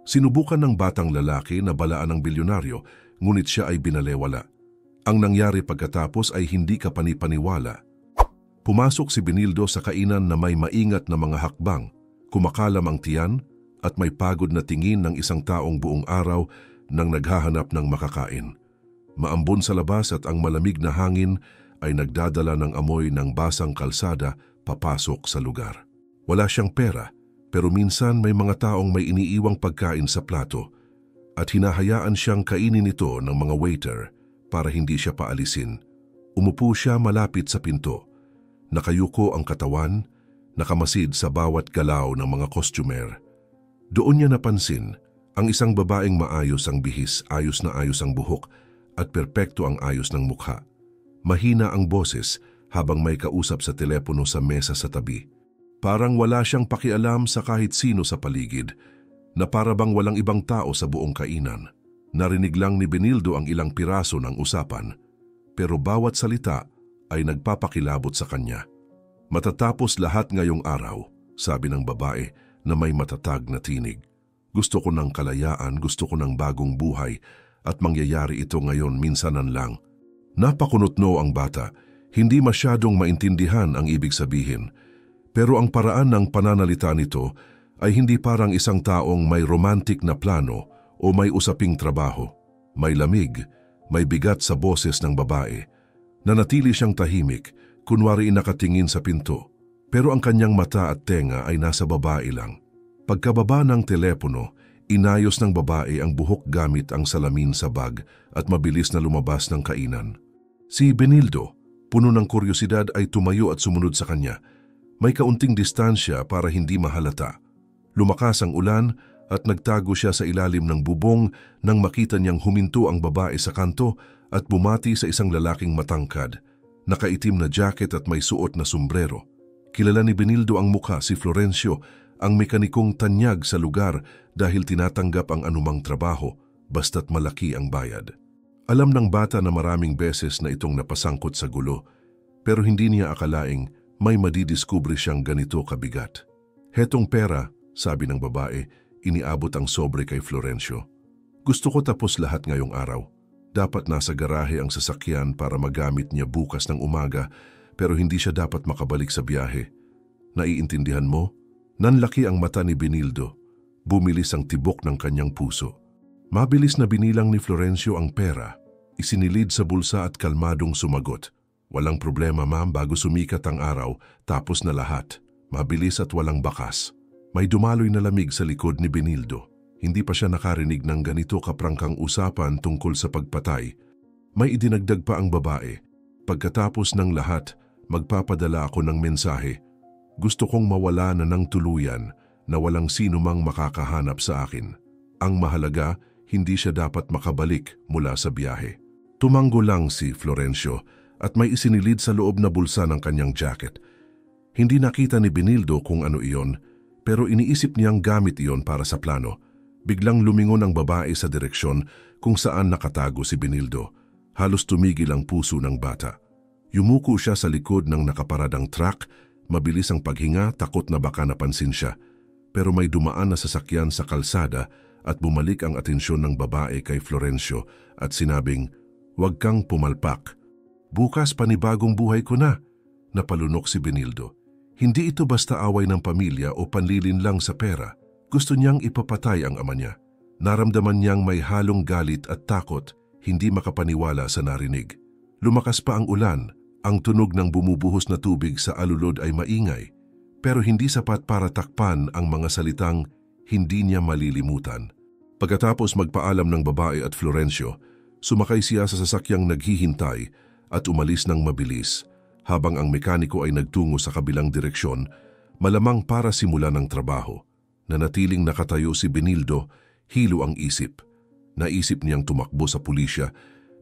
Sinubukan ng batang lalaki na balaan ng bilyonaryo, ngunit siya ay binalewala. Ang nangyari pagkatapos ay hindi kapani-paniwala. Pumasok si Benildo sa kainan na may maingat na mga hakbang, kumakalam ang tiyan at may pagod na tingin ng isang taong buong araw nang naghahanap ng makakain. Maambon sa labas at ang malamig na hangin ay nagdadala ng amoy ng basang kalsada papasok sa lugar. Wala siyang pera, pero minsan may mga taong may iniiwang pagkain sa plato at hinahayaan siyang kainin ito ng mga waiter para hindi siya paalisin. Umupo siya malapit sa pinto. Nakayuko ang katawan, nakamasid sa bawat galaw ng mga kostyumer. Doon niya napansin ang isang babaeng maayos ang bihis, ayos na ayos ang buhok at perpekto ang ayos ng mukha. Mahina ang boses habang may kausap sa telepono sa mesa sa tabi. Parang wala siyang pakialam sa kahit sino sa paligid, na para bang walang ibang tao sa buong kainan. Narinig lang ni Benildo ang ilang piraso ng usapan, pero bawat salita ay nagpapakilabot sa kanya. Matatapos lahat ngayong araw, sabi ng babae na may matatag na tinig. Gusto ko ng kalayaan, gusto ko ng bagong buhay at mangyayari ito ngayon minsanan lang. Napakunotno ang bata, hindi masyadong maintindihan ang ibig sabihin. Pero ang paraan ng pananalita nito ay hindi parang isang taong may romantic na plano o may usaping trabaho. May lamig, may bigat sa boses ng babae. Nanatili siyang tahimik, kunwari nakatingin sa pinto. Pero ang kanyang mata at tenga ay nasa babae lang. Pagkababa ng telepono, inayos ng babae ang buhok gamit ang salamin sa bag at mabilis na lumabas ng kainan. Si Benildo, puno ng kuryosidad ay tumayo at sumunod sa kanya. May kaunting distansya para hindi mahalata. Lumakas ang ulan at nagtago siya sa ilalim ng bubong nang makita niyang huminto ang babae sa kanto at bumati sa isang lalaking matangkad, nakaitim na jacket at may suot na sombrero. Kilala ni Benildo ang mukha, si Florencio, ang mekanikong tanyag sa lugar dahil tinatanggap ang anumang trabaho basta't malaki ang bayad. Alam ng bata na maraming beses na itong napasangkot sa gulo, pero hindi niya akalaing may madidiskubre siyang ganito kabigat. Hetong pera, sabi ng babae, iniabot ang sobre kay Florencio. Gusto ko tapos lahat ngayong araw. Dapat nasa garahe ang sasakyan para magamit niya bukas ng umaga, pero hindi siya dapat makabalik sa biyahe. Naiintindihan mo? Nanlaki ang mata ni Benildo. Bumilis ang tibok ng kanyang puso. Mabilis na binilang ni Florencio ang pera. Isinilid sa bulsa at kalmadong sumagot. Walang problema ma'am, bago sumikat ang araw, tapos na lahat. Mabilis at walang bakas. May dumaloy na lamig sa likod ni Benildo. Hindi pa siya nakarinig ng ganito kaprangkang usapan tungkol sa pagpatay. May idinagdag pa ang babae. Pagkatapos ng lahat, magpapadala ako ng mensahe. Gusto kong mawala na ng tuluyan na walang sino mang makakahanap sa akin. Ang mahalaga, hindi siya dapat makabalik mula sa biyahe. Tumango lang si Florencio at may isinilid sa loob na bulsa ng kanyang jacket. Hindi nakita ni Benildo kung ano iyon, pero iniisip niyang gamit iyon para sa plano. Biglang lumingon ang babae sa direksyon kung saan nakatago si Benildo. Halos tumigil ang puso ng bata. Yumuko siya sa likod ng nakaparadang truck, mabilis ang paghinga, takot na baka napansin siya. Pero may dumaan na sasakyan sa kalsada at bumalik ang atensyon ng babae kay Florencio at sinabing, "Huwag kang pumalpak. Bukas panibagong buhay ko na." Napalunok si Benildo. Hindi ito basta away ng pamilya o panlilin lang sa pera. Gusto niyang ipapatay ang ama niya. Naramdaman niyang may halong galit at takot, hindi makapaniwala sa narinig. Lumakas pa ang ulan, ang tunog ng bumubuhos na tubig sa alulod ay maingay, pero hindi sapat para takpan ang mga salitang hindi niya malilimutan. Pagkatapos magpaalam ng babae at Florencio, sumakay siya sa sasakyang naghihintay at umalis ng mabilis, habang ang mekaniko ay nagtungo sa kabilang direksyon, malamang para simulan ng trabaho. Nanatiling nakatayo si Benildo, hilo ang isip. Naisip niyang tumakbo sa pulisya,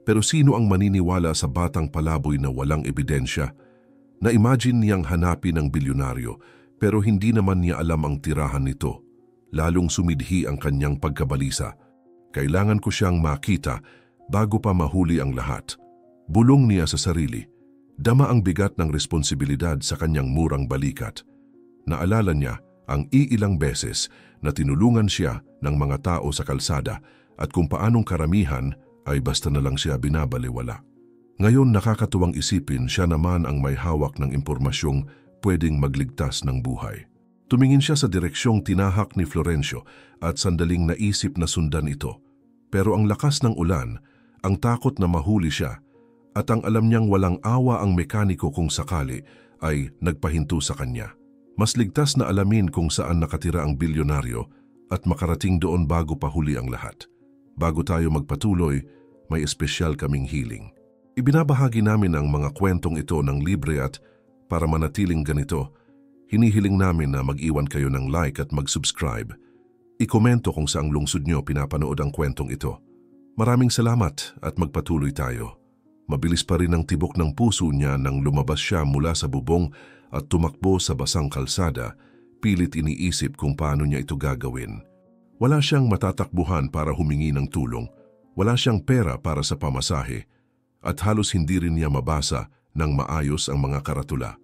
pero sino ang maniniwala sa batang palaboy na walang ebidensya? Na-imagine niyang hanapin ang bilyonaryo, pero hindi naman niya alam ang tirahan nito. Lalong sumidhi ang kanyang pagkabalisa. Kailangan ko siyang makita bago pa mahuli ang lahat. Bulong niya sa sarili. Dama ang bigat ng responsibilidad sa kanyang murang balikat. Naalala niya ang iilang beses na tinulungan siya ng mga tao sa kalsada at kung paanong karamihan ay basta na lang siya binabaliwala. Ngayon nakakatuwang isipin siya naman ang may hawak ng impormasyong pwedeng magligtas ng buhay. Tumingin siya sa direksyong tinahak ni Florencio at sandaling naisip na sundan ito. Pero ang lakas ng ulan, ang takot na mahuli siya, at ang alam niyang walang awa ang mekaniko kung sakali ay nagpahinto sa kanya. Mas ligtas na alamin kung saan nakatira ang bilyonaryo at makarating doon bago pa huli ang lahat. Bago tayo magpatuloy, may espesyal kaming hiling. Ibinabahagi namin ang mga kwentong ito ng libre at para manatiling ganito, hinihiling namin na mag-iwan kayo ng like at mag-subscribe. I-komento kung saang lungsod nyo pinapanood ang kwentong ito. Maraming salamat at magpatuloy tayo. Mabilis pa rin ang tibok ng puso niya nang lumabas siya mula sa bubong at tumakbo sa basang kalsada, pilit iniisip kung paano niya ito gagawin. Wala siyang matatakbuhan para humingi ng tulong, wala siyang pera para sa pamasahe, at halos hindi rin niya mabasa ng maayos ang mga karatula.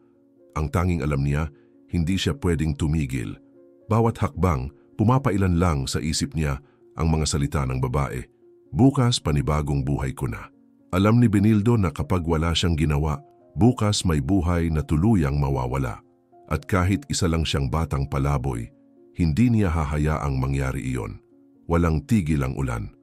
Ang tanging alam niya, hindi siya pwedeng tumigil. Bawat hakbang, pumapailan lang sa isip niya ang mga salita ng babae. Bukas panibagong buhay ko na. Alam ni Benildo na kapag wala siyang ginawa, bukas may buhay na tuluyang mawawala. At kahit isa lang siyang batang palaboy, hindi niya hahayaang mangyari iyon. Walang tigil ang ulan.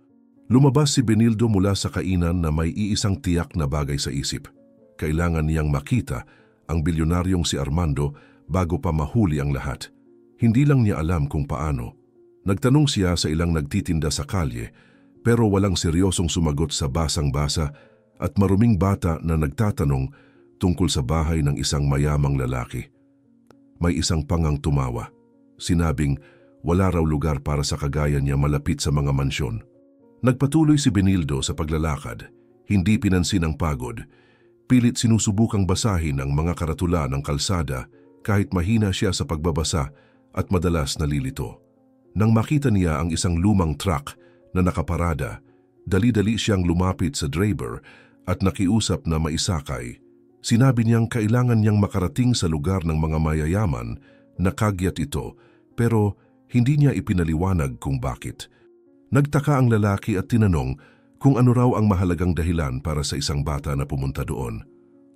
Lumabas si Benildo mula sa kainan na may iisang tiyak na bagay sa isip. Kailangan niyang makita ang bilyonaryong si Armando bago pa mahuli ang lahat. Hindi lang niya alam kung paano. Nagtanong siya sa ilang nagtitinda sa kalye, pero walang seryosong sumagot sa basang-basa at maruming bata na nagtatanong tungkol sa bahay ng isang mayamang lalaki. May isang pangang tumawa. Sinabing wala raw lugar para sa kagaya niya malapit sa mga mansyon. Nagpatuloy si Benildo sa paglalakad, hindi pinansin ang pagod. Pilit sinusubukang basahin ang mga karatula ng kalsada kahit mahina siya sa pagbabasa at madalas nalilito. Nang makita niya ang isang lumang truck na nakaparada, dali-dali siyang lumapit sa driver at nakiusap na maisakay. Sinabi niyang kailangan niyang makarating sa lugar ng mga mayayaman na kagyat ito, pero hindi niya ipinaliwanag kung bakit. Nagtaka ang lalaki at tinanong kung ano raw ang mahalagang dahilan para sa isang bata na pumunta doon.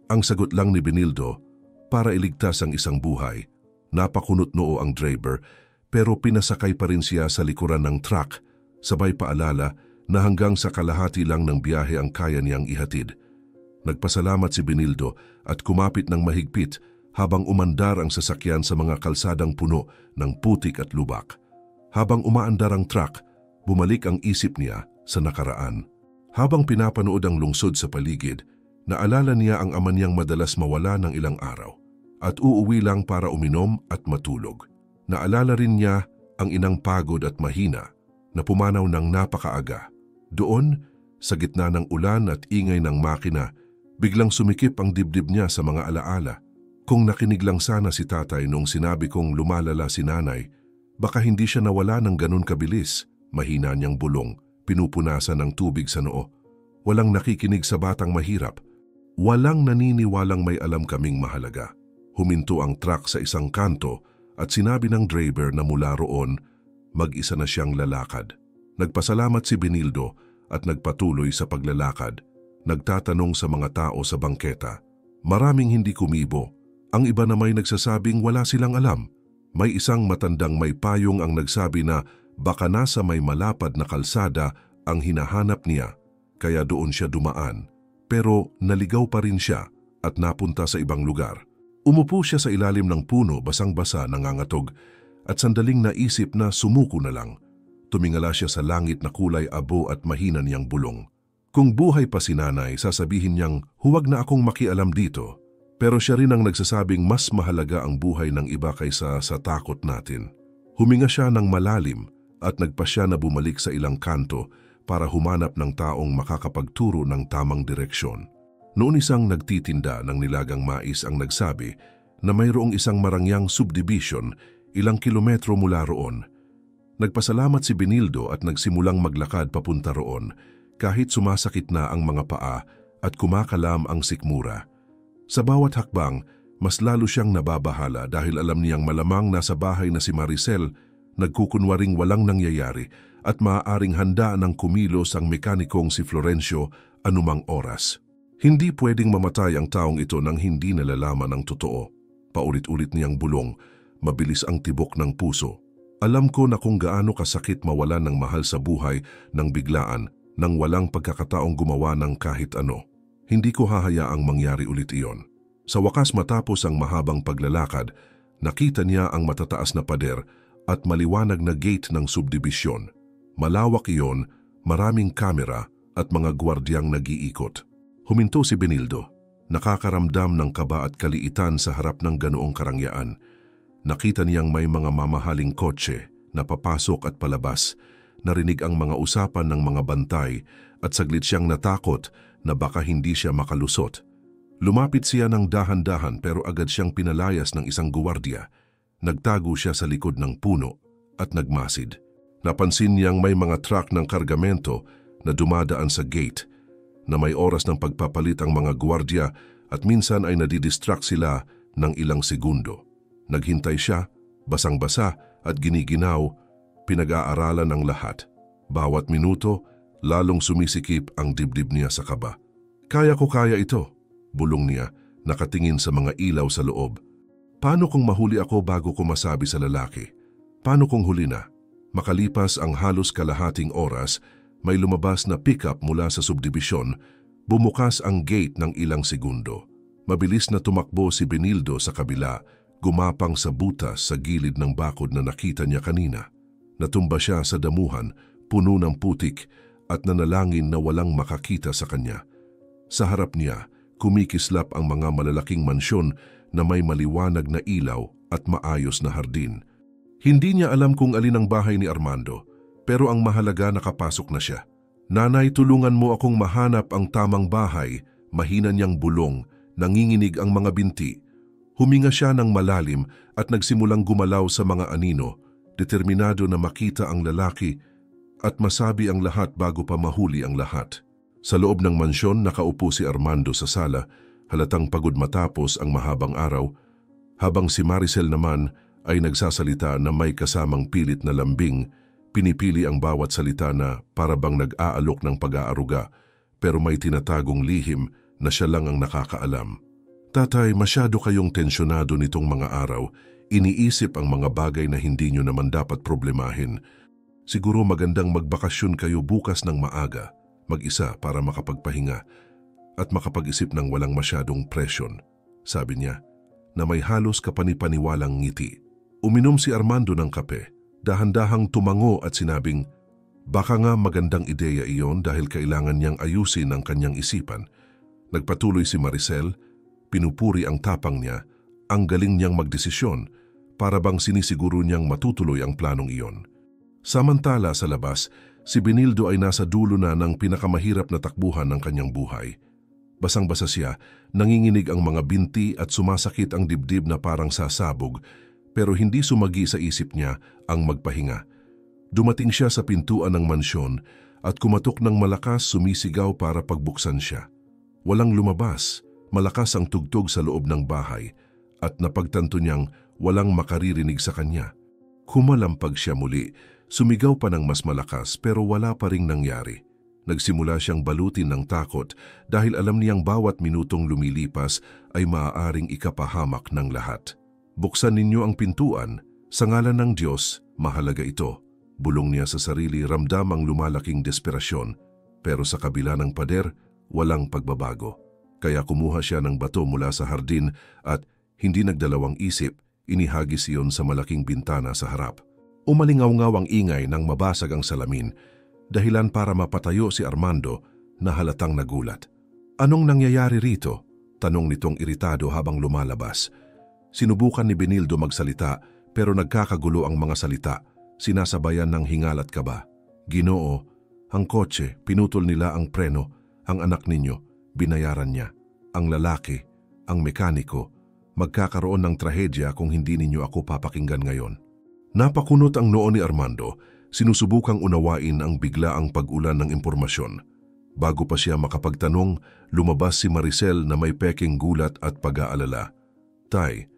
Ang sagot lang ni Benildo, para iligtas ang isang buhay. Napakunot noo ang driver, pero pinasakay pa rin siya sa likuran ng truck, sabay paalala na hanggang sa kalahati lang ng biyahe ang kaya niyang ihatid. Nagpasalamat si Benildo at kumapit ng mahigpit habang umandar ang sasakyan sa mga kalsadang puno ng putik at lubak. Habang umaandar ang truck, bumalik ang isip niya sa nakaraan. Habang pinapanood ang lungsod sa paligid, naalala niya ang ama niyang madalas mawala ng ilang araw at uuwi lang para uminom at matulog. Naalala rin niya ang inang pagod at mahina na pumanaw ng napakaaga. Doon, sa gitna ng ulan at ingay ng makina, biglang sumikip ang dibdib niya sa mga alaala. Kung nakinig lang sana si tatay nung sinabi kong lumalala si nanay, baka hindi siya nawala ng ganun kabilis. Mahina niyang bulong, pinupunasan ng tubig sa noo. Walang nakikinig sa batang mahirap. Walang naniniwalang may alam kaming mahalaga. Huminto ang truck sa isang kanto at sinabi ng driver na mula roon, mag-isa na siyang lalakad. Nagpasalamat si Benildo at nagpatuloy sa paglalakad. Nagtatanong sa mga tao sa bangketa. Maraming hindi kumibo. Ang iba na may nagsasabing wala silang alam. May isang matandang may payong ang nagsabi na baka nasa may malapad na kalsada ang hinahanap niya, kaya doon siya dumaan. Pero naligaw pa rin siya at napunta sa ibang lugar. Umupo siya sa ilalim ng puno, basang-basa, nangangatog, at sandaling naisip na sumuko na lang. Tumingala siya sa langit na kulay abo at mahina niyang bulong. Kung buhay pa si nanay, sasabihin niyang huwag na akong makialam dito. Pero siya rin ang nagsasabing mas mahalaga ang buhay ng iba kaysa sa takot natin. Huminga siya ng malalim at nagpasya na bumalik sa ilang kanto para humanap ng taong makakapagturo ng tamang direksyon. Noon isang nagtitinda ng nilagang mais ang nagsabi na mayroong isang marangyang subdivision ilang kilometro mula roon. Nagpasalamat si Benildo at nagsimulang maglakad papunta roon kahit sumasakit na ang mga paa at kumakalam ang sikmura. Sa bawat hakbang, mas lalo siyang nababahala dahil alam niyang malamang nasa bahay na si Maricel Nagkukunwaring walang nangyayari at maaaring handa ng kumilos ang mekanikong si Florencio anumang oras. Hindi pwedeng mamatay ang taong ito nang hindi nalalaman ang totoo. Paulit-ulit niyang bulong, mabilis ang tibok ng puso. Alam ko na kung gaano kasakit mawalan ng mahal sa buhay ng biglaan nang walang pagkakataong gumawa ng kahit ano. Hindi ko hahayaang mangyari ulit iyon. Sa wakas matapos ang mahabang paglalakad, nakita niya ang matataas na pader at maliwanag na gate ng subdibisyon. Malawak iyon, maraming kamera at mga gwardyang nag-iikot. Huminto si Benildo, nakakaramdam ng kaba at kaliitan sa harap ng ganoong karangyaan. Nakita niyang may mga mamahaling kotse na papasok at palabas, narinig ang mga usapan ng mga bantay at saglit siyang natakot na baka hindi siya makalusot. Lumapit siya ng dahan-dahan pero agad siyang pinalayas ng isang guwardiya. Nagtago siya sa likod ng puno at nagmasid. Napansin niyang may mga truck ng kargamento na dumadaan sa gate, na may oras ng pagpapalit ang mga guwardiya at minsan ay nadidistract sila ng ilang segundo. Naghintay siya, basang-basa at giniginaw, pinag-aaralan ang lahat. Bawat minuto, lalong sumisikip ang dibdib niya sa kaba. Kaya ito, bulong niya, nakatingin sa mga ilaw sa loob. Paano kung mahuli ako bago ko masabi sa lalaki? Paano kung huli na? Makalipas ang halos kalahating oras, may lumabas na pickup mula sa subdibisyon, bumukas ang gate ng ilang segundo. Mabilis na tumakbo si Benildo sa kabila, gumapang sa butas sa gilid ng bakod na nakita niya kanina. Natumba siya sa damuhan, puno ng putik at nanalangin na walang makakita sa kanya. Sa harap niya, kumikislap ang mga malalaking mansyon na may maliwanag na ilaw at maayos na hardin. Hindi niya alam kung alin ang bahay ni Armando, pero ang mahalaga nakapasok na siya. Nanay, tulungan mo akong mahanap ang tamang bahay, mahina niyang bulong, nanginginig ang mga binti. Huminga siya ng malalim at nagsimulang gumalaw sa mga anino, determinado na makita ang lalaki at masabi ang lahat bago pa mahuli ang lahat. Sa loob ng mansyon, nakaupo si Armando sa sala, halatang pagod matapos ang mahabang araw, habang si Maricel naman ay nagsasalita na may kasamang pilit na lambing, pinipili ang bawat salita na para bang nag-aalok ng pag-aaruga, pero may tinatagong lihim na siya lang ang nakakaalam. Tatay, masyado kayong tensyonado nitong mga araw, iniisip ang mga bagay na hindi nyo naman dapat problemahin. Siguro magandang magbakasyon kayo bukas ng maaga, mag-isa para makapagpahinga at makapag-isip ng walang masyadong presyon, sabi niya, na may halos kapanipaniwalang ngiti. Uminom si Armando ng kape, dahan-dahang tumango at sinabing, baka nga magandang ideya iyon dahil kailangan niyang ayusin ang kanyang isipan. Nagpatuloy si Maricel, pinupuri ang tapang niya, ang galing niyang magdesisyon, para bang sinisiguro niyang matutuloy ang planong iyon. Samantala sa labas, si Benildo ay nasa dulo na ng pinakamahirap na takbuhan ng kanyang buhay. Basang-basa siya, nanginginig ang mga binti at sumasakit ang dibdib na parang sasabog, pero hindi sumagi sa isip niya ang magpahinga. Dumating siya sa pintuan ng mansyon at kumatok ng malakas, sumisigaw para pagbuksan siya. Walang lumabas, malakas ang tugtog sa loob ng bahay at napagtanto niyang walang makaririnig sa kanya. Humalampag siya muli, sumigaw pa ng mas malakas pero wala pa ring nangyari. Nagsimula siyang balutin ng takot dahil alam niyang bawat minutong lumilipas ay maaaring ikapahamak ng lahat. Buksan ninyo ang pintuan, sa ngalan ng Diyos, mahalaga ito. Bulong niya sa sarili, ramdam ang lumalaking desperasyon. Pero sa kabila ng pader, walang pagbabago. Kaya kumuha siya ng bato mula sa hardin at hindi nagdalawang isip, inihagis iyon sa malaking bintana sa harap. Umalingaw-ngaw ang ingay nang mabasag ang salamin, dahilan para mapatayo si Armando na halatang nagulat. Anong nangyayari rito? Tanong nitong iritado habang lumalabas. Sinubukan ni Benildo magsalita pero nagkakagulo ang mga salita, sinasabayan ng hingal at kaba. Ginoo, ang kotse, pinutol nila ang preno, ang anak ninyo, binayaran niya. Ang lalaki, ang mekaniko, magkakaroon ng trahedya kung hindi ninyo ako papakinggan ngayon. Napakunot ang noo ni Armando, sinusubukang unawain ang biglaang pag-ulan ng impormasyon. Bago pa siya makapagtanong, lumabas si Maricel na may peking gulat at pag-aalala. Tay,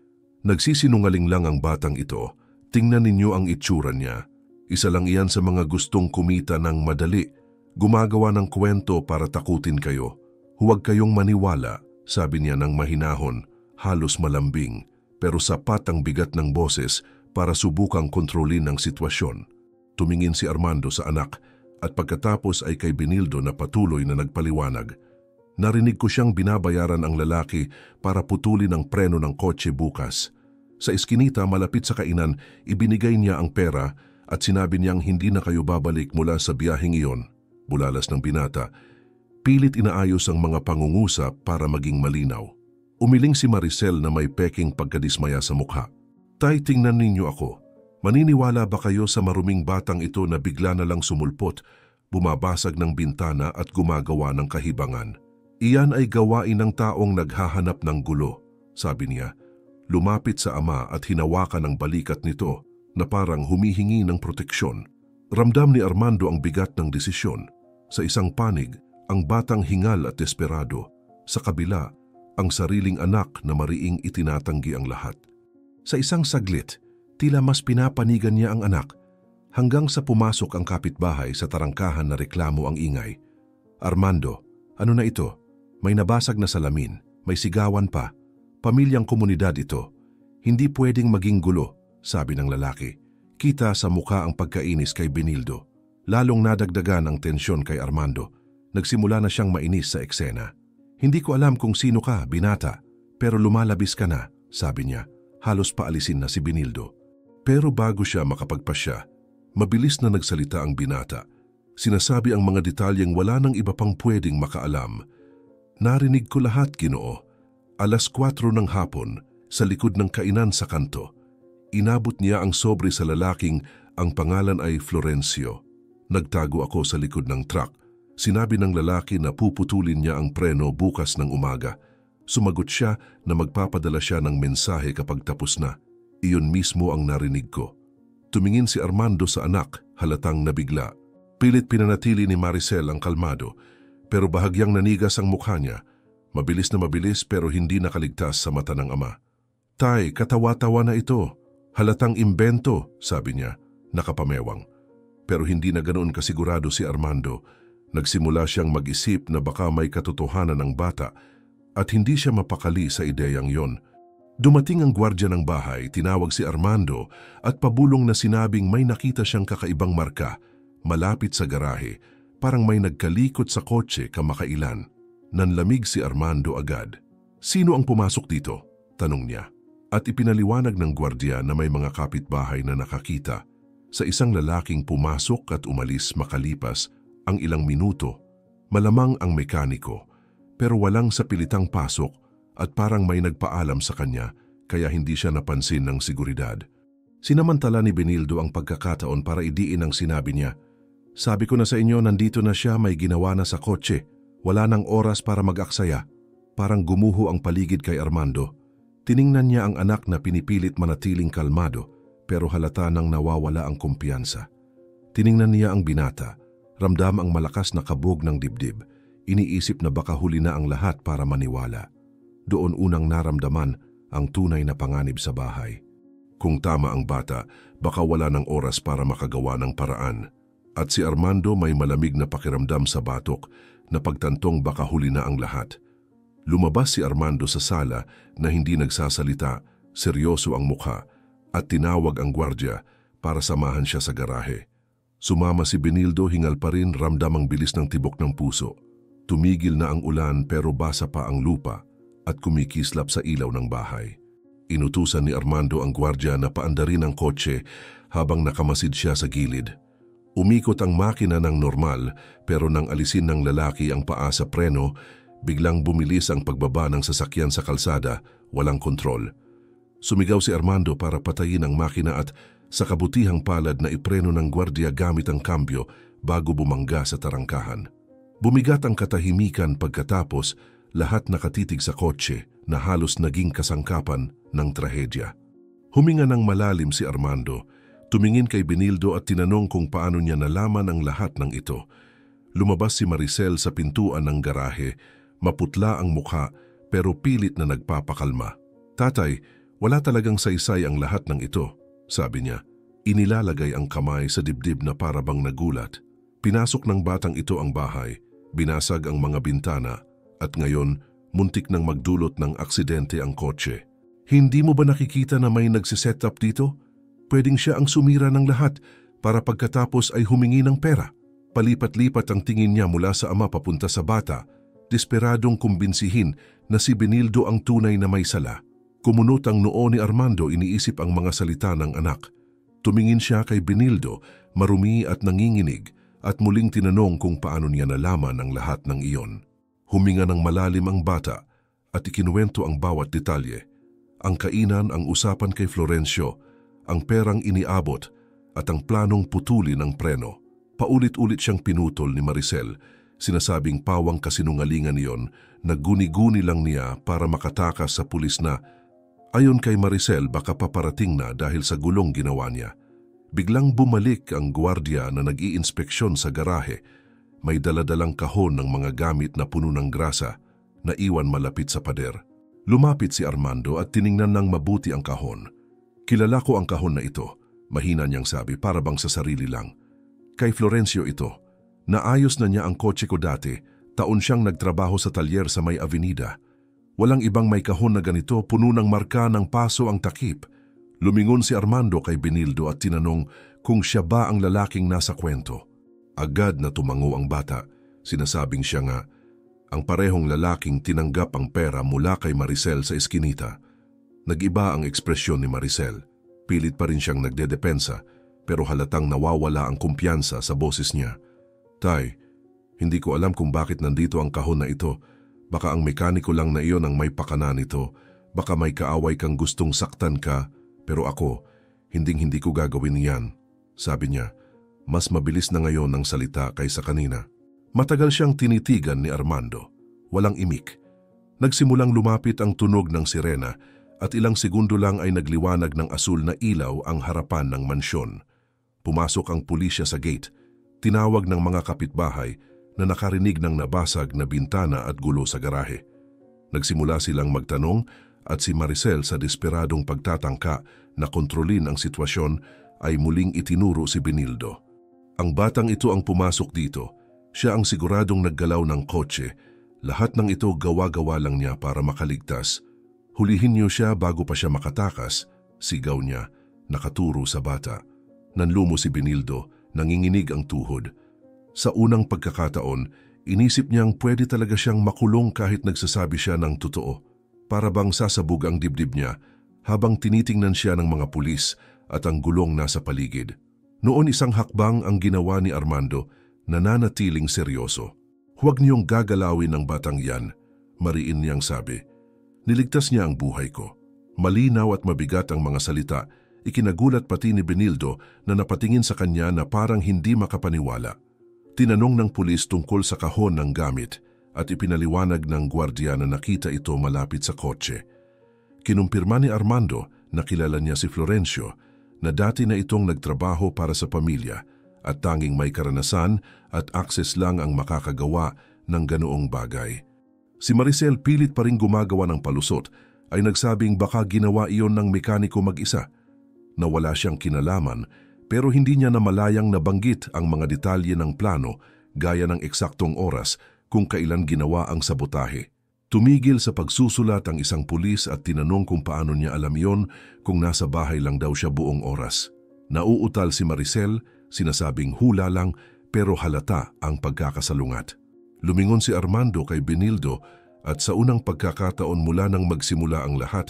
nagsisinungaling lang ang batang ito, Tingnan ninyo ang itsura niya. Isa lang iyan sa mga gustong kumita ng madali. Gumagawa ng kwento para takutin kayo. Huwag kayong maniwala, sabi niya ng mahinahon, halos malambing, pero sapat ang bigat ng boses para subukang kontrolin ang sitwasyon. Tumingin si Armando sa anak at pagkatapos ay kay Benildo na patuloy na nagpaliwanag. Narinig ko siyang binabayaran ang lalaki para putulin ang preno ng kotse bukas. Sa eskinita malapit sa kainan, ibinigay niya ang pera at sinabi niyang hindi na kayo babalik mula sa biyaheng iyon. Bulalas ng binata, pilit inaayos ang mga pangungusap para maging malinaw. Umiling si Maricel na may peking pagkadismaya sa mukha. Tay, tingnan ninyo ako. Maniniwala ba kayo sa maruming batang ito na bigla na lang sumulpot, bumabasag ng bintana at gumagawa ng kahibangan? Iyan ay gawain ng taong naghahanap ng gulo, sabi niya. Lumapit sa ama at hinawakan ang balikat nito na parang humihingi ng proteksyon. Ramdam ni Armando ang bigat ng desisyon. Sa isang panig, ang batang hingal at desperado. Sa kabila, ang sariling anak na mariing itinatanggi ang lahat. Sa isang saglit, tila mas pinapanigan niya ang anak hanggang sa pumasok ang kapitbahay sa tarangkahan na reklamo ang ingay. Armando, ano na ito? May nabasag na salamin, may sigawan pa. Pamilyang komunidad ito. Hindi pwedeng maging gulo, sabi ng lalaki. Kita sa mukha ang pagkainis kay Benildo. Lalong nadagdagan ang tensyon kay Armando. Nagsimula na siyang mainis sa eksena. Hindi ko alam kung sino ka, binata, pero lumalabis ka na, sabi niya. Halos paalisin na si Benildo. Pero bago siya makapagpasya, mabilis na nagsalita ang binata. Sinasabi ang mga detalyeng wala nang iba pang pwedeng makaalam. Narinig ko lahat, Ginoo. 4:00 ng hapon, sa likod ng kainan sa kanto. Inabot niya ang sobre sa lalaking ang pangalan ay Florencio. Nagtago ako sa likod ng truck. Sinabi ng lalaki na puputulin niya ang preno bukas ng umaga. Sumagot siya na magpapadala siya ng mensahe kapag tapos na. Iyon mismo ang narinig ko. Tumingin si Armando sa anak, halatang nabigla. Pilit pinanatili ni Maricel ang kalmado, pero bahagyang nanigas ang mukha niya. Mabilis na mabilis pero hindi nakaligtas sa mata ng ama. Tay, katawa-tawa na ito. Halatang imbento, sabi niya, nakapamewang. Pero hindi na ganoon kasigurado si Armando. Nagsimula siyang mag-isip na baka may katotohanan ng bata at hindi siya mapakali sa ideyang yon. Dumating ang gwardiya ng bahay, tinawag si Armando at pabulong na sinabing may nakita siyang kakaibang marka malapit sa garahe, parang may nagkalikot sa kotse kamakailan. Nanlamig si Armando agad. Sino ang pumasok dito? Tanong niya. At ipinaliwanag ng gwardiya na may mga kapitbahay na nakakita sa isang lalaking pumasok at umalis makalipas ang ilang minuto. Malamang ang mekaniko, pero walang sa pilitang pasok at parang may nagpaalam sa kanya kaya hindi siya napansin ng seguridad. Sinamantala ni Benildo ang pagkakataon para idiin ang sinabi niya. Sabi ko na sa inyo, nandito na siya, may ginawa na sa kotse. Wala nang oras para mag-aksaya. Parang gumuho ang paligid kay Armando. Tiningnan niya ang anak na pinipilit manatiling kalmado pero halata nang nawawala ang kumpiyansa. Tiningnan niya ang binata. Ramdam ang malakas na kabog ng dibdib. Iniisip na baka huli na ang lahat para maniwala. Doon unang naramdaman ang tunay na panganib sa bahay. Kung tama ang bata, baka wala ng oras para makagawa ng paraan. At si Armando may malamig na pakiramdam sa batok na pagtantong baka huli na ang lahat. Lumabas si Armando sa sala na hindi nagsasalita, seryoso ang mukha, at tinawag ang gwardiya para samahan siya sa garahe. Sumama si Benildo, hingal pa rin, ramdam ang bilis ng tibok ng puso. Tumigil na ang ulan pero basa pa ang lupa at kumikislap sa ilaw ng bahay. Inutusan ni Armando ang gwardiya na paandarin ang kotse habang nakamasid siya sa gilid. Umikot ang makina ng normal pero nang alisin ng lalaki ang paa sa preno, biglang bumilis ang pagbaba ng sasakyan sa kalsada, walang kontrol. Sumigaw si Armando para patayin ang makina at sa kabutihang palad na ipreno ng gwardiya gamit ang kambyo bago bumangga sa tarangkahan. Bumigat ang katahimikan pagkatapos lahat nakatitig sa kotse na halos naging kasangkapan ng trahedya. Huminga ng malalim si Armando. Tumingin kay Benildo at tinanong kung paano niya nalaman ang lahat ng ito. Lumabas si Maricel sa pintuan ng garahe. Maputla ang mukha pero pilit na nagpapakalma. Tatay, wala talagang saysay ang lahat ng ito. sabi niya. Inilalagay ang kamay sa dibdib na para bang nagulat. Pinasok ng batang ito ang bahay, binasag ang mga bintana, at ngayon muntik nang magdulot ng aksidente ang kotse. Hindi mo ba nakikita na may nagsiset up dito? Pwedeng siya ang sumira ng lahat para pagkatapos ay humingi ng pera. Palipat-lipat ang tingin niya mula sa ama papunta sa bata, desperadong kumbinsihin na si Benildo ang tunay na may sala. Kumunot ang noo ni Armando, iniisip ang mga salita ng anak. Tumingin siya kay Benildo, marumi at nanginginig, at muling tinanong kung paano niya nalaman ang lahat ng iyon. Huminga ng malalim ang bata at ikinuwento ang bawat detalye. Ang kainan, ang usapan kay Florencio, ang perang iniabot at ang planong putulin ang preno. Paulit-ulit siyang pinutol ni Maricel, sinasabing pawang kasinungalingan niyon na guni-guni lang niya para makatakas sa pulis na ayon kay Maricel baka paparating na dahil sa gulong ginawa niya. Biglang bumalik ang gwardiya na nag-iinspeksyon sa garahe. May daladalang kahon ng mga gamit na puno ng grasa na iwan malapit sa pader. Lumapit si Armando at tiningnan ng mabuti ang kahon. Kilala ko ang kahon na ito, mahina niyang sabi, para bang sa sarili lang. Kay Florencio ito. Naayos na niya ang kotse ko dati, taon siyang nagtrabaho sa talyer sa may avenida. Walang ibang may kahon na ganito, puno ng marka ng paso ang takip. Lumingon si Armando kay Benildo at tinanong kung siya ba ang lalaking nasa kwento. Agad na tumango ang bata, sinasabing siya nga. Ang parehong lalaking tinanggap ang pera mula kay Maricel sa eskinita. Nag-iba ang ekspresyon ni Maricel. Pilit pa rin siyang nagdedepensa, pero halatang nawawala ang kumpiyansa sa boses niya. Tay, hindi ko alam kung bakit nandito ang kahon na ito. Baka ang mekaniko lang na iyon ang may pakana nito. Baka may kaaway kang gustong saktan ka, pero ako, hindi ko gagawin yan. Sabi niya, mas mabilis na ngayon ang salita kaysa kanina. Matagal siyang tinitigan ni Armando. Walang imik. Nagsimulang lumapit ang tunog ng sirena at ilang segundo lang ay nagliwanag ng asul na ilaw ang harapan ng mansyon. Pumasok ang pulisya sa gate. Tinawag ng mga kapitbahay na nakarinig ng nabasag na bintana at gulo sa garahe. Nagsimula silang magtanong at si Maricel sa desperadong pagtatangka na kontrolin ang sitwasyon ay muling itinuro si Benildo. Ang batang ito ang pumasok dito. Siya ang siguradong naggalaw ng kotse. Lahat ng ito gawa-gawa lang niya para makaligtas. Hulihin niyo siya bago pa siya makatakas, sigaw niya, nakaturo sa bata. Nanlumo si Benildo, nanginginig ang tuhod. Sa unang pagkakataon, inisip niyang pwede talaga siyang makulong kahit nagsasabi siya ng totoo. Para bang sasabog ang dibdib niya habang tinitingnan siya ng mga pulis at ang gulong nasa paligid. Noon isang hakbang ang ginawa ni Armando, nananatiling seryoso. Huwag niyong gagalawin ang batang yan, mariin niyang sabi. Niligtas niya ang buhay ko. Malinaw at mabigat ang mga salita, ikinagulat pati ni Benildo na napatingin sa kanya na parang hindi makapaniwala. Tinanong ng pulis tungkol sa kahon ng gamit at ipinaliwanag ng gwardiya na nakita ito malapit sa kotse. Kinumpirma ni Armando na kilala niya si Florencio na dati na itong nagtrabaho para sa pamilya at tanging may karanasan at akses lang ang makakagawa ng ganoong bagay. Si Maricel pilit pa rin gumagawa ng palusot ay nagsabing baka ginawa iyon ng mekaniko mag-isa. Na wala siyang kinalaman pero hindi niya namalayang nabanggit ang mga detalye ng plano gaya ng eksaktong oras kung kailan ginawa ang sabotahe. Tumigil sa pagsusulat ang isang pulis at tinanong kung paano niya alam iyon kung nasa bahay lang daw siya buong oras. Nauutal si Maricel, sinasabing hula lang pero halata ang pagkakasalungat. Lumingon si Armando kay Benildo at sa unang pagkakataon mula nang magsimula ang lahat,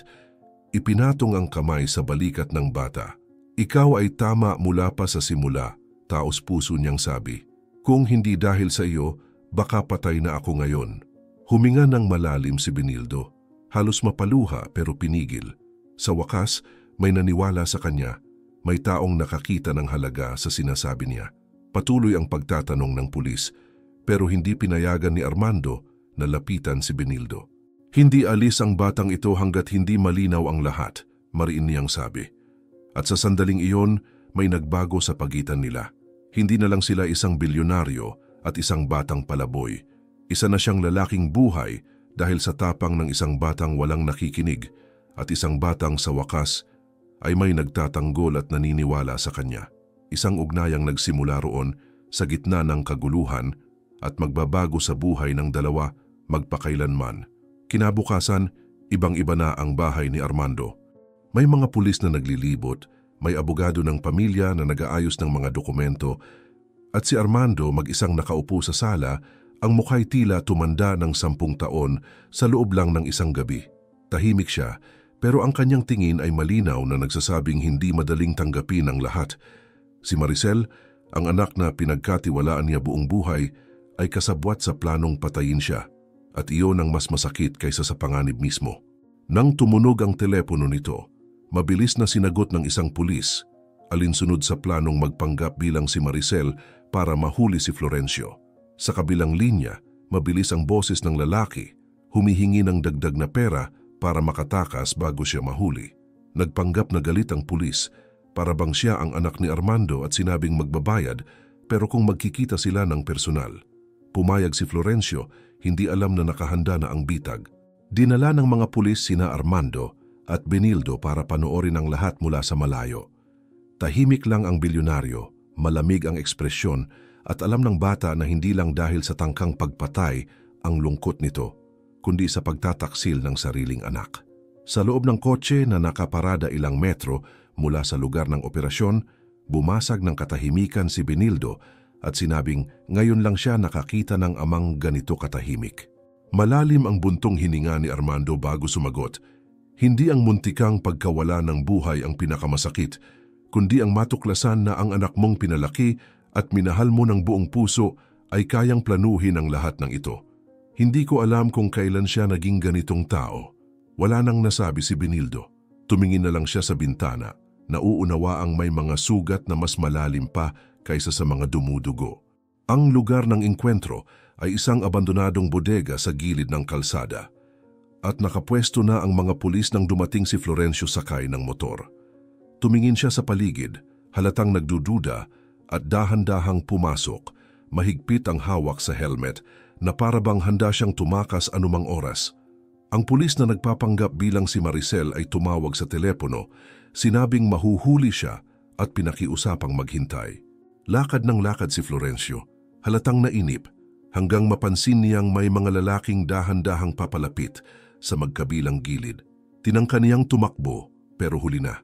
ipinatong ang kamay sa balikat ng bata. Ikaw ay tama mula pa sa simula, taos puso niyang sabi. Kung hindi dahil sa iyo, baka patay na ako ngayon. Huminga ng malalim si Benildo. Halos mapaluha pero pinigil. Sa wakas, may naniwala sa kanya. May taong nakakita ng halaga sa sinasabi niya. Patuloy ang pagtatanong ng pulis, pero hindi pinayagan ni Armando na lapitan si Benildo. Hindi alis ang batang ito hanggat hindi malinaw ang lahat, mariin niyang sabi. At sa sandaling iyon, may nagbago sa pagitan nila. Hindi na lang sila isang bilyonaryo at isang batang palaboy. Isa na siyang lalaking buhay dahil sa tapang ng isang batang walang nakikinig at isang batang sa wakas ay may nagtatanggol at naniniwala sa kanya. Isang ugnayang nagsimula roon sa gitna ng kaguluhan at magbabago sa buhay ng dalawa magpakailanman. Kinabukasan, ibang-iba na ang bahay ni Armando. May mga pulis na naglilibot, may abogado ng pamilya na nag-aayos ng mga dokumento, at si Armando mag-isang nakaupo sa sala, ang mukha'y tila tumanda ng 10 taon sa loob lang ng isang gabi. Tahimik siya, pero ang kanyang tingin ay malinaw na nagsasabing hindi madaling tanggapin ang lahat. Si Maricel, ang anak na pinagkatiwalaan niya buong buhay, ay kasabwat sa planong patayin siya, at iyon ang mas masakit kaysa sa panganib mismo. Nang tumunog ang telepono nito, mabilis na sinagot ng isang pulis, alinsunod sa planong magpanggap bilang si Maricel para mahuli si Florencio. Sa kabilang linya, mabilis ang boses ng lalaki, humihingi ng dagdag na pera para makatakas bago siya mahuli. Nagpanggap na galit ang pulis, para bang siya ang anak ni Armando at sinabing magbabayad, pero kung magkikita sila ng personal. Pumayag si Florencio, hindi alam na nakahanda na ang bitag. Dinala ng mga pulis sina Armando at Benildo para panoorin ang lahat mula sa malayo. Tahimik lang ang bilyonaryo, malamig ang ekspresyon, at alam ng bata na hindi lang dahil sa tangkang pagpatay ang lungkot nito, kundi sa pagtataksil ng sariling anak. Sa loob ng kotse na nakaparada ilang metro mula sa lugar ng operasyon, bumasag ng katahimikan si Benildo at sinabing ngayon lang siya nakakita ng amang ganito katahimik. Malalim ang buntong hininga ni Armando bago sumagot. Hindi ang muntikang pagkawala ng buhay ang pinakamasakit, kundi ang matuklasan na ang anak mong pinalaki at minahal mo ng buong puso ay kayang planuhin ang lahat ng ito. Hindi ko alam kung kailan siya naging ganitong tao. Wala nang nasabi si Benildo. Tumingin na lang siya sa bintana. Nauunawa ang may mga sugat na mas malalim pa kaysa sa mga dumudugo. Ang lugar ng engkwentro ay isang abandonadong bodega sa gilid ng kalsada. At nakapwesto na ang mga pulis nang dumating si Florencio sakay ng motor. Tumingin siya sa paligid, halatang nagdududa at dahan-dahang pumasok, mahigpit ang hawak sa helmet na parabang handa siyang tumakas anumang oras. Ang pulis na nagpapanggap bilang si Maricel ay tumawag sa telepono, sinabing mahuhuli siya at pinakiusapang maghintay. Lakad ng lakad si Florencio, halatang nainip, hanggang mapansin niyang may mga lalaking dahan-dahang papalapit sa magkabilang gilid. Tinangka niyang tumakbo pero huli na.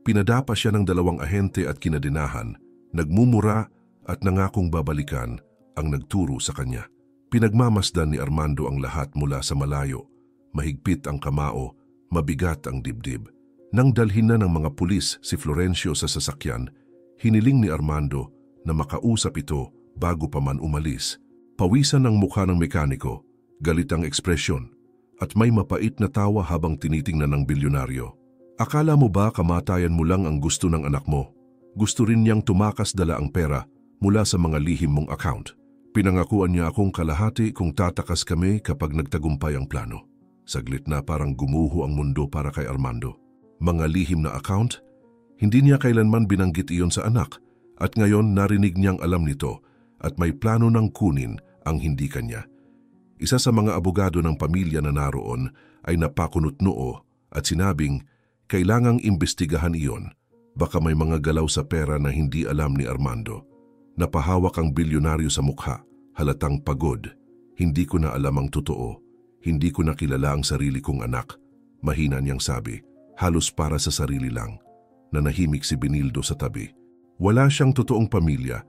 Pinadapa siya ng 2 ahente at kinadinahan, nagmumura at nangakong babalikan ang nagturo sa kanya. Pinagmamasdan ni Armando ang lahat mula sa malayo. Mahigpit ang kamao, mabigat ang dibdib. Nang dalhin na ng mga pulis si Florencio sa sasakyan, hiniling ni Armando na makausap ito bago pa man umalis. Pawisan ang mukha ng mekaniko, galit ang ekspresyon, at may mapait na tawa habang tinitingnan ng bilyonaryo. Akala mo ba kamatayan mo lang ang gusto ng anak mo? Gusto rin niyang tumakas dala ang pera mula sa mga lihim mong account. Pinangakuan niya akong kalahati kung tatakas kami kapag nagtagumpay ang plano. Saglit na parang gumuho ang mundo para kay Armando. Mga lihim na account? Hindi niya kailanman binanggit iyon sa anak at ngayon narinig niyang alam nito at may plano ng kunin ang hindi kanya. Isa sa mga abogado ng pamilya na naroon ay napakunot noo at sinabing kailangang imbestigahan iyon. Baka may mga galaw sa pera na hindi alam ni Armando. Napahawak ang bilyonaryo sa mukha, halatang pagod. Hindi ko na alam ang totoo. Hindi ko nakilala ang sarili kong anak. Mahina niyang sabi, halos para sa sarili lang. Nanahimik si Benildo sa tabi. Wala siyang totoong pamilya,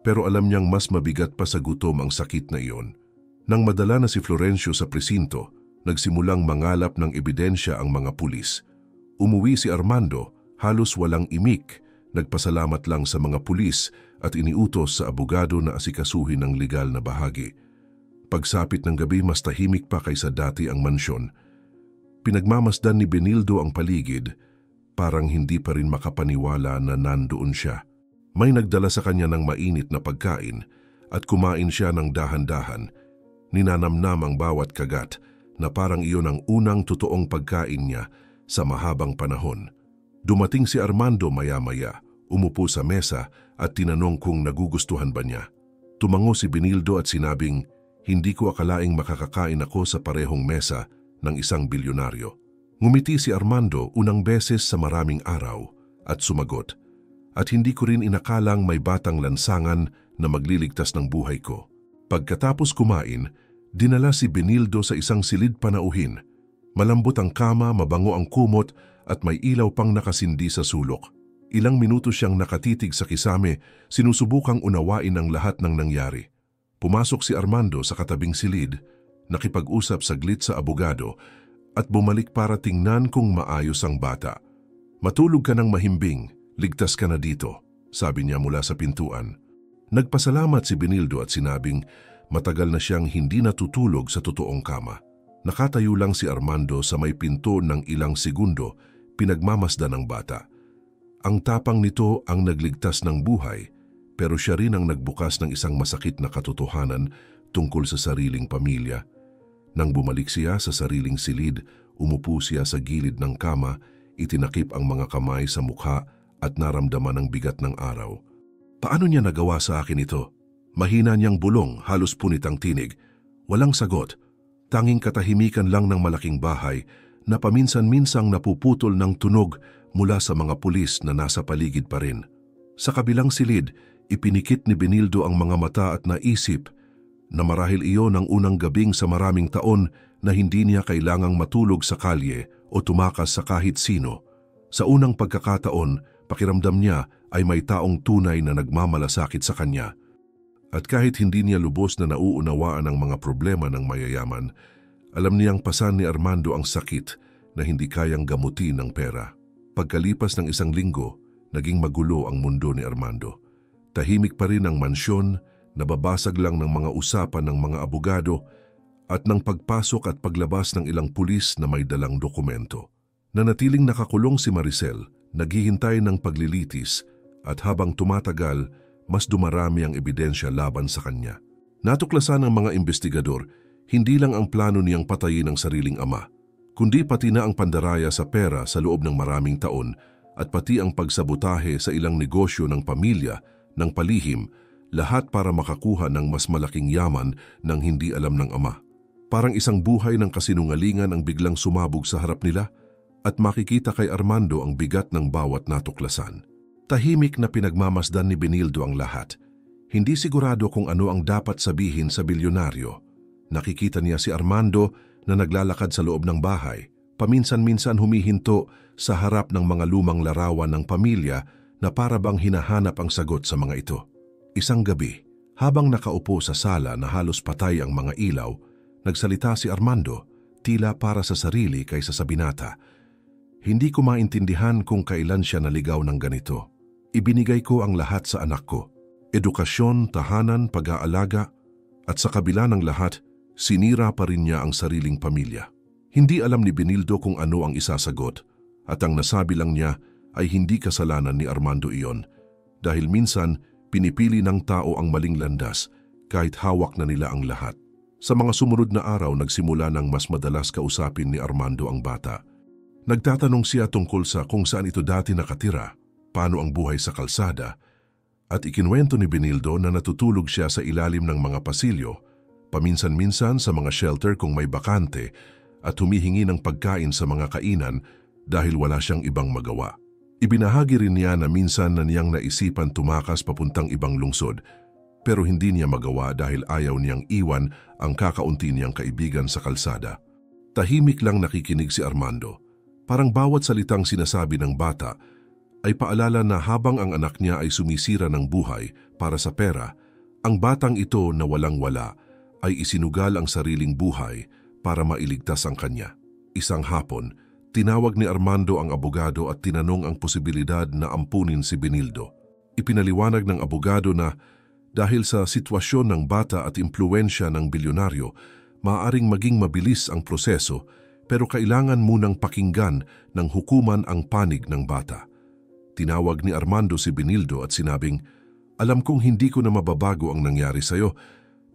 pero alam niyang mas mabigat pa sa gutom ang sakit na iyon. Nang madala na si Florencio sa presinto, nagsimulang mangalap ng ebidensya ang mga pulis. Umuwi si Armando, halos walang imik, nagpasalamat lang sa mga pulis at iniutos sa abogado na asikasuhin ang legal na bahagi. Pagsapit ng gabi mas tahimik pa kaysa dati ang mansyon. Pinagmamasdan ni Benildo ang paligid, parang hindi pa rin makapaniwala na nandoon siya. May nagdala sa kanya ng mainit na pagkain at kumain siya ng dahan-dahan. Ninanamnam ang bawat kagat na parang iyon ang unang totoong pagkain niya sa mahabang panahon. Dumating si Armando maya-maya, umupo sa mesa at tinanong kung nagugustuhan ba niya. Tumango si Benildo at sinabing, hindi ko akalaing makakakain ako sa parehong mesa ng isang bilyonaryo. Ngumiti si Armando unang beses sa maraming araw at sumagot. At hindi ko rin inakalang may batang lansangan na magliligtas ng buhay ko. Pagkatapos kumain, dinala si Benildo sa isang silid panauhin. Malambot ang kama, mabango ang kumot at may ilaw pang nakasindi sa sulok. Ilang minuto siyang nakatitig sa kisame, sinusubukang unawain ang lahat ng nangyari. Pumasok si Armando sa katabing silid, nakipag-usap saglit sa abogado at bumalik para tingnan kung maayos ang bata. Matulog ka ng mahimbing, ligtas ka na dito, sabi niya mula sa pintuan. Nagpasalamat si Benildo at sinabing matagal na siyang hindi natutulog sa totoong kama. Nakatayo lang si Armando sa may pinto ng ilang segundo, pinagmamasdan ng bata. Ang tapang nito ang nagligtas ng buhay, pero siya rin ang nagbukas ng isang masakit na katotohanan tungkol sa sariling pamilya. Nang bumalik siya sa sariling silid, umupo siya sa gilid ng kama, itinakip ang mga kamay sa mukha at naramdaman ang bigat ng araw. Paano niya nagawa sa akin ito? Mahina niyang bulong, halos punit ang tinig. Walang sagot. Tanging katahimikan lang ng malaking bahay na paminsan-minsang napuputol ng tunog mula sa mga pulis na nasa paligid pa rin. Sa kabilang silid, ipinikit ni Benildo ang mga mata at naisip na marahil iyon ang unang gabing sa maraming taon na hindi niya kailangang matulog sa kalye o tumakas sa kahit sino. Sa unang pagkakataon, pakiramdam niya ay may taong tunay na nagmamalasakit sa kanya. At kahit hindi niya lubos na nauunawaan ang mga problema ng mayayaman, alam niyang pasan ni Armando ang sakit na hindi kayang gamutin ng pera. Pagkalipas ng isang linggo, naging magulo ang mundo ni Armando. Tahimik pa rin ang mansyon, nababasag lang ng mga usapan ng mga abogado at ng pagpasok at paglabas ng ilang pulis na may dalang dokumento. Nanatiling nakakulong si Maricel, naghihintay ng paglilitis at habang tumatagal, mas dumarami ang ebidensya laban sa kanya. Natuklasan ng mga investigador, hindi lang ang plano niyang patayin ang sariling ama, kundi pati na ang pandaraya sa pera sa loob ng maraming taon at pati ang pagsabotahe sa ilang negosyo ng pamilya, ng palihim, lahat para makakuha ng mas malaking yaman ng hindi alam ng ama. Parang isang buhay ng kasinungalingan ang biglang sumabog sa harap nila at makikita kay Armando ang bigat ng bawat natuklasan. Tahimik na pinagmamasdan ni Benildo ang lahat. Hindi sigurado kung ano ang dapat sabihin sa bilyonaryo. Nakikita niya si Armando na naglalakad sa loob ng bahay, paminsan-minsan humihinto sa harap ng mga lumang larawan ng pamilya na para bang hinahanap ang sagot sa mga ito. Isang gabi, habang nakaupo sa sala na halos patay ang mga ilaw, nagsalita si Armando, tila para sa sarili kaysa sa binata. Hindi ko maintindihan kung kailan siya naligaw ng ganito. Ibinigay ko ang lahat sa anak ko. Edukasyon, tahanan, pag-aalaga, at sa kabila ng lahat, sinira pa rin niya ang sariling pamilya. Hindi alam ni Benildo kung ano ang isasagot, at ang nasabi lang niya ay hindi kasalanan ni Armando iyon, dahil minsan pinipili ng tao ang maling landas kahit hawak na nila ang lahat. Sa mga sumunod na araw, nagsimula ng mas madalas kausapin ni Armando ang bata. Nagtatanong siya tungkol sa kung saan ito dati nakatira, paano ang buhay sa kalsada, at ikinwento ni Benildo na natutulog siya sa ilalim ng mga pasilyo, paminsan-minsan sa mga shelter kung may bakante, at humihingi ng pagkain sa mga kainan dahil wala siyang ibang magawa. Ibinahagi rin niya na minsan na niyang naisipan tumakas papuntang ibang lungsod, pero hindi niya magawa dahil ayaw niyang iwan ang kakaunti niyang kaibigan sa kalsada. Tahimik lang nakikinig si Armando. Parang bawat salitang sinasabi ng bata ay paalala na habang ang anak niya ay sumisira ng buhay para sa pera, ang batang ito na walang-wala ay isinugal ang sariling buhay para mailigtas ang kanya. Isang hapon, tinawag ni Armando ang abogado at tinanong ang posibilidad na ampunin si Benildo. Ipinaliwanag ng abogado na dahil sa sitwasyon ng bata at impluwensya ng bilyonaryo, maaaring maging mabilis ang proseso pero kailangan munang pakinggan ng hukuman ang panig ng bata. Tinawag ni Armando si Benildo at sinabing, "Alam kong hindi ko na mababago ang nangyari sa'yo,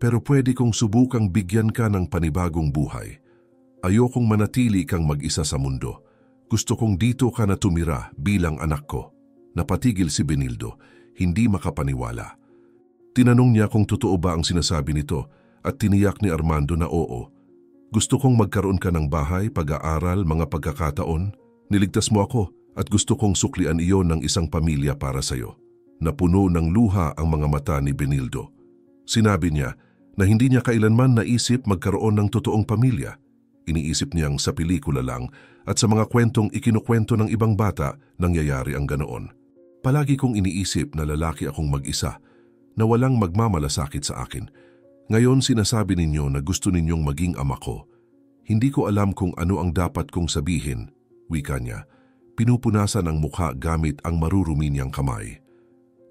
pero pwede kong subukang bigyan ka ng panibagong buhay. Ayokong manatili kang mag-isa sa mundo. Gusto kong dito ka na tumira bilang anak ko." Napatigil si Benildo, hindi makapaniwala. Tinanong niya kung totoo ba ang sinasabi nito at tiniyak ni Armando na oo. Gusto kong magkaroon ka ng bahay, pag-aaral, mga pagkakataon. Niligtas mo ako at gusto kong suklian iyon ng isang pamilya para sa'yo. Napuno ng luha ang mga mata ni Benildo. Sinabi niya na hindi niya kailanman naisip magkaroon ng totoong pamilya. Iniisip niyang sa pelikula lang at sa mga kwentong ikinukwento ng ibang bata nangyayari ang ganoon. Palagi kong iniisip na lalaki akong mag-isa na walang magmamalasakit sa akin. Ngayon sinasabi ninyo na gusto ninyong maging ama ko. Hindi ko alam kung ano ang dapat kong sabihin, wika niya. Pinupunasan ang mukha gamit ang marurumi niyang kamay.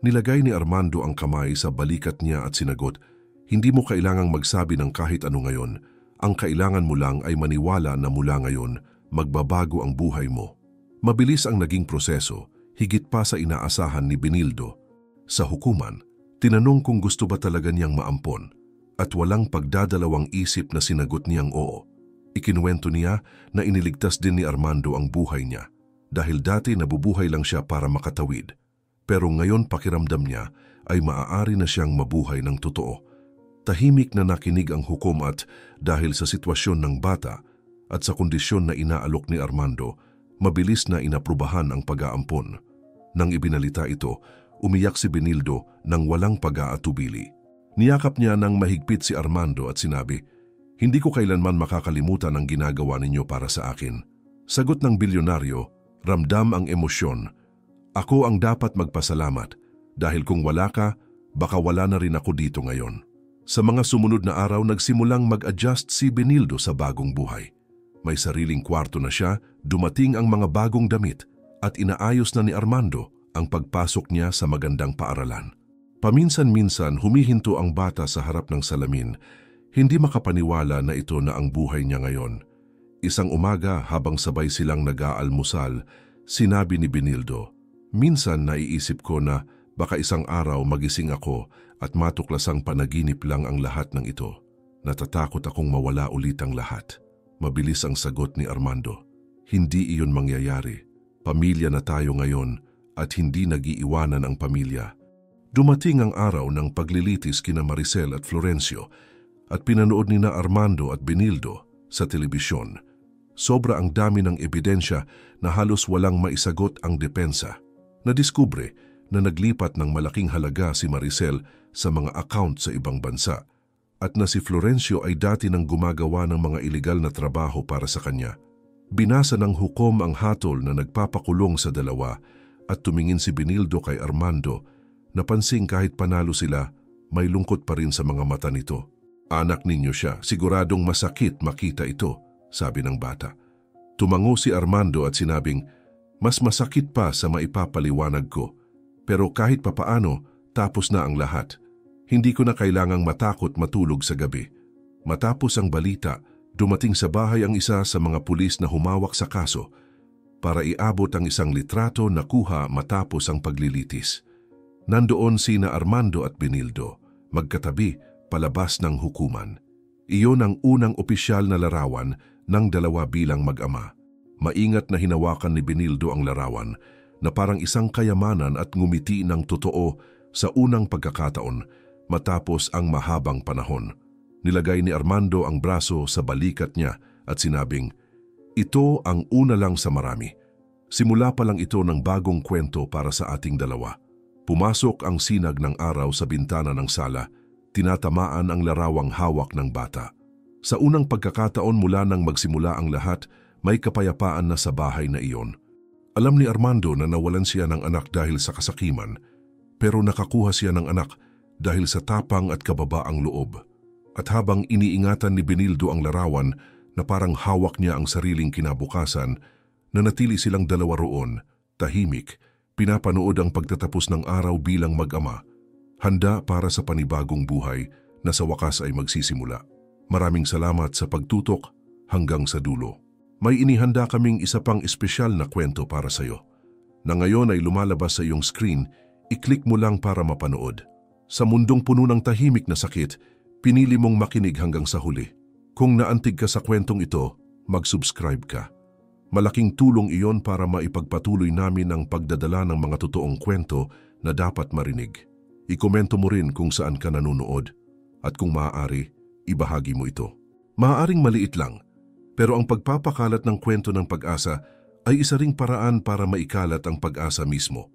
Nilagay ni Armando ang kamay sa balikat niya at sinagot, "Hindi mo kailangang magsabi ng kahit ano ngayon. Ang kailangan mo lang ay maniwala na mula ngayon, magbabago ang buhay mo." Mabilis ang naging proseso, higit pa sa inaasahan ni Benildo. Sa hukuman, tinanong kung gusto ba talaga niyang maampon at walang pagdadalawang isip na sinagot niyang oo. Ikinuwento niya na iniligtas din ni Armando ang buhay niya dahil dati nabubuhay lang siya para makatawid. Pero ngayon pakiramdam niya ay maaari na siyang mabuhay ng totoo. Tahimik na nakinig ang hukom at dahil sa sitwasyon ng bata at sa kondisyon na inaalok ni Armando, mabilis na inaprubahan ang pag-aampon. Nang ibinalita ito, umiyak si Benildo nang walang pag-aatubili. Niyakap niya ng mahigpit si Armando at sinabi, "Hindi ko kailanman makakalimutan ang ginagawa ninyo para sa akin." Sagot ng bilyonaryo, ramdam ang emosyon. "Ako ang dapat magpasalamat dahil kung wala ka, baka wala na rin ako dito ngayon." Sa mga sumunod na araw, nagsimulang mag-adjust si Benildo sa bagong buhay. May sariling kwarto na siya, dumating ang mga bagong damit at inaayos na ni Armando ang pagpasok niya sa magandang paaralan. Paminsan-minsan humihinto ang bata sa harap ng salamin, hindi makapaniwala na ito na ang buhay niya ngayon. Isang umaga habang sabay silang nag-aalmusal, sinabi ni Benildo, "Minsan naiisip ko na baka isang araw magising ako at matuklasang panaginip lang ang lahat ng ito. Natatakot akong mawala ulit ang lahat." Mabilis ang sagot ni Armando, "Hindi iyon mangyayari. Pamilya na tayo ngayon at hindi nag-iiwanan ang pamilya." Dumating ang araw ng paglilitis kina Maricel at Florencio at pinanood ni na Armando at Benildo sa telebisyon. Sobra ang dami ng ebidensya na halos walang maisagot ang depensa. Nadiskubre na naglipat ng malaking halaga si Maricel sa mga account sa ibang bansa at na si Florencio ay dati nang gumagawa ng mga ilegal na trabaho para sa kanya. Binasa ng hukom ang hatol na nagpapakulong sa dalawa at tumingin si Benildo kay Armando. Napansing kahit panalo sila, may lungkot pa rin sa mga mata nito. "Anak ninyo siya, siguradong masakit makita ito," sabi ng bata. Tumango si Armando at sinabing, "Mas masakit pa sa maipapaliwanag ko. Pero kahit papaano, tapos na ang lahat. Hindi ko na kailangang matakot matulog sa gabi." Matapos ang balita, dumating sa bahay ang isa sa mga pulis na humawak sa kaso para iabot ang isang litrato na kuha matapos ang paglilitis. Nandoon sina Armando at Benildo, magkatabi palabas ng hukuman. Iyon ang unang opisyal na larawan ng dalawa bilang mag-ama. Maingat na hinawakan ni Benildo ang larawan na parang isang kayamanan at ngumiti ng totoo sa unang pagkakataon matapos ang mahabang panahon. Nilagay ni Armando ang braso sa balikat niya at sinabing, "Ito ang una lang sa marami. Simula pa lang ito ng bagong kwento para sa ating dalawa." Pumasok ang sinag ng araw sa bintana ng sala, tinatamaan ang larawang hawak ng bata. Sa unang pagkakataon mula nang magsimula ang lahat, may kapayapaan na sa bahay na iyon. Alam ni Armando na nawalan siya ng anak dahil sa kasakiman, pero nakakuha siya ng anak dahil sa tapang at kababaang loob. At habang iniingatan ni Benildo ang larawan na parang hawak niya ang sariling kinabukasan, nanatili silang dalawa roon, tahimik, pinapanood ang pagtatapos ng araw bilang mag-ama, handa para sa panibagong buhay na sa wakas ay magsisimula. Maraming salamat sa pagtutok hanggang sa dulo. May inihanda kaming isa pang espesyal na kwento para sa iyo, na ngayon ay lumalabas sa iyong screen, i-click mo lang para mapanood. Sa mundong puno ng tahimik na sakit, pinili mong makinig hanggang sa huli. Kung naantig ka sa kwentong ito, mag-subscribe ka. Malaking tulong iyon para maipagpatuloy namin ang pagdadala ng mga totoong kwento na dapat marinig. Ikomento mo rin kung saan ka nanonood at kung maaari, ibahagi mo ito. Maaaring maliit lang, pero ang pagpapakalat ng kwento ng pag-asa ay isa ring paraan para maikalat ang pag-asa mismo.